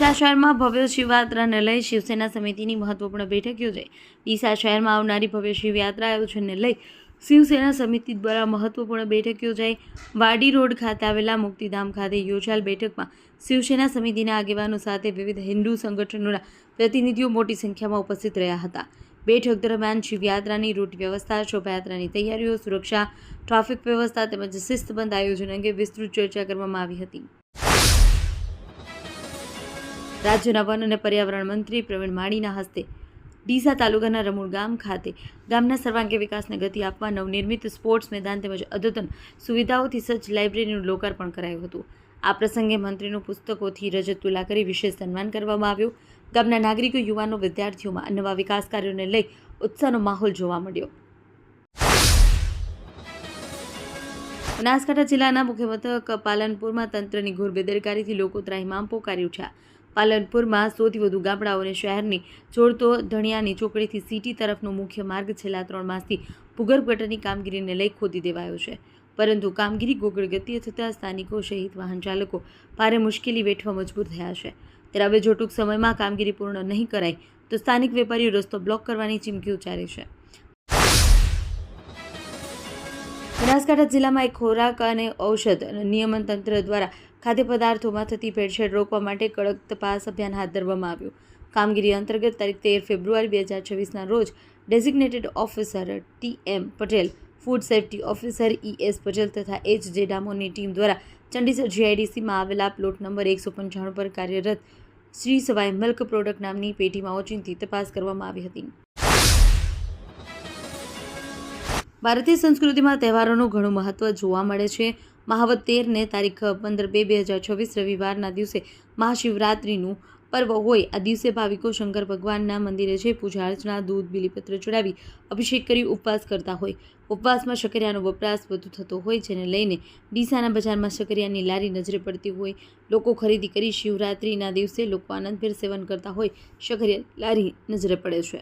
ડીસા શહેરમાં ભવ્ય શિવયાત્રાને લઈ શિવસેના સમિતિની મહત્વપૂર્ણ બેઠક યોજાઈ। ડીસા શહેરમાં આવનારી ભવ્ય શિવયાત્રા આયોજનને લઈ શિવસેના સમિતિ દ્વારા મહત્વપૂર્ણ બેઠક યોજાઈ। વાડી રોડ ખાતે આવેલા મુક્તિધામ ખાતે યોજાયેલ બેઠકમાં શિવસેના સમિતિના આગેવાનો સાથે વિવિધ હિન્દુ સંગઠનોના પ્રતિનિધિઓ મોટી સંખ્યામાં ઉપસ્થિત રહ્યા હતા। બેઠક દરમિયાન શિવયાત્રાની રૂટ વ્યવસ્થા, શોભાયાત્રાની તૈયારીઓ, સુરક્ષા, ટ્રાફિક વ્યવસ્થા તેમજ શિસ્તબદ્ધ આયોજન અંગે વિસ્તૃત ચર્ચા કરવામાં આવી હતી। રાજ્યના વન અને પર્યાવરણ મંત્રી પ્રવીણ માળીના હસ્તે ડીસા તાલુકાના રમૂળ ગામ ખાતે ગામના સર્વાંગી વિકાસને ગતિ આપવા નવનિર્મિત સ્પોર્ટ્સ મેદાન તેમજ અદ્યતન સુવિધાઓથી સજ્જ લાઇબ્રેરીનું લોકાર્પણ કરાયું હતું। આ પ્રસંગે મંત્રીનું પુસ્તકોથી રજત તુલા કરી વિશેષ સન્માન કરવામાં આવ્યું। ગામના નાગરિકો, યુવાનો, વિદ્યાર્થીઓમાં નવા વિકાસ કાર્યોને લઈ ઉત્સાહનો માહોલ જોવા મળ્યો। બનાસકાંઠા જિલ્લાના મુખ્ય મથક પાલનપુરમાં તંત્રની ઘોર બેદરકારીથી લોકો ત્રાહિમામ પોકારી ઉઠ્યા। પાલનપુરમાં સૌથી વધુ ગામડાઓને શહેરની જોડતો ધણિયાની ચોકડીથી સિટી તરફનો મુખ્ય માર્ગ છેલ્લા 3 માસથી ભૂગર્ભ ગટરની કામગીરીને લઈ ખોદી દેવાયો છે, પરંતુ કામગીરી ગોગળ ગતિએ થતાં સ્થાનિકો સહિત વાહન ચાલકો ભારે મુશ્કેલી વેઠવા મજબૂર થયા છે। ત્યારે હવે જો ટૂંક સમયમાં કામગીરી પૂર્ણ નહીં કરાય તો સ્થાનિક વેપારીઓ રસ્તો બ્લોક કરવાની ચીમકી ઉચ્ચારી છે। બનાસકાંઠા જિલ્લામાં એક ખોરાક અને ઔષધ નિયમન તંત્ર દ્વારા ખાદ્ય પદાર્થોમાં થતી ભેળસેળ રોકવા માટે કડક તપાસ અભિયાન હાથ ધરવામાં આવ્યું। કામગીરી અંતર્ગત તારીખ 13 ફેબ્રુઆરી 2026ના રોજ designated officer TM Patel, food safety officer ES Patel તથા HJ ડામોરની ટીમ દ્વારા ચંડીસર GIDCમાં આવેલા પ્લોટ નંબર 195 પર કાર્યરત શ્રી સવાઈ મિલ્ક પ્રોડક્ટ નામની પેઢીમાં ઓચિંતી તપાસ કરવામાં આવી હતી। ભારતીય સંસ્કૃતિમાં તહેવારોનું ઘણું મહત્વ જોવા મળે છે। મહાવત 13ને તારીખ 15/2/2026 રવિવારના દિવસે મહાશિવરાત્રિનું પર્વ હોય। આ દિવસે ભાવિકો શંકર ભગવાનના મંદિરે જઈ પૂજા અર્ચના, દૂધ, બીલીપત્ર ચડાવી અભિષેક કરી ઉપવાસ કરતા હોય। ઉપવાસમાં શક્કરિયાનો વપરાશ વધુ થતો હોય, જેને લઈને ડીસાના બજારમાં શક્કરિયાની લારી નજરે પડતી હોય। લોકો ખરીદી કરી શિવરાત્રિના દિવસે લોકો આનંદભેર સેવન કરતા હોય, શક્કરિયા લારી નજરે પડે છે।